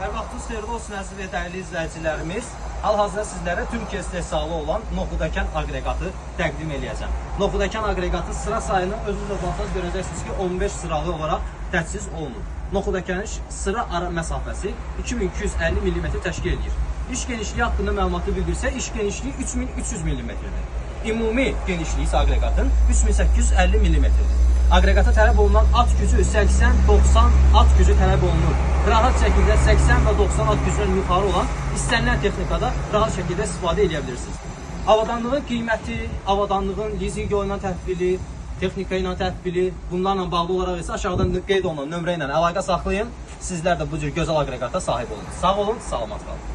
Hər vaxtınız xeyirli olsun əziz və dəyərli izləyicilərimiz. Hal-hazırda sizlərə Türkiyə istehsalı olan Noxudakən aqreqatı təqdim edəcəm. Noxudakən aqreqatı sıra sayını özünüzlə baxsanız görəcəksiniz ki, 15 sıralı olaraq təchiz olunur. Noxudakənin sıra ara məsafəsi 2250 mm təşkil edir. İş genişliyi haqqında məlumatı bildirsə, iş genişliyi 3300 mm-dir. Ümumi genişliyi isə aqreqatın 3850 mm-dir. Aqreqata tələb olunan at gücü 80-90 at gücü tələb olunur. Rahat şəkildə 80 və 90 at gücündən yuxarı olan istənilən texnikada rahat şəkildə istifadə edə bilirsiniz. Avadanlığın qiyməti, avadanlığın lizinqi ilə təhvili, texnika ilə təhvili, bunlarla bağlı olaraq isə aşağıdan qeyd olunan nömrə ilə əlaqə saxlayın. Sizlər də bu cür gözəl aqreqata sahib olun. Sağ olun, salamat qalın.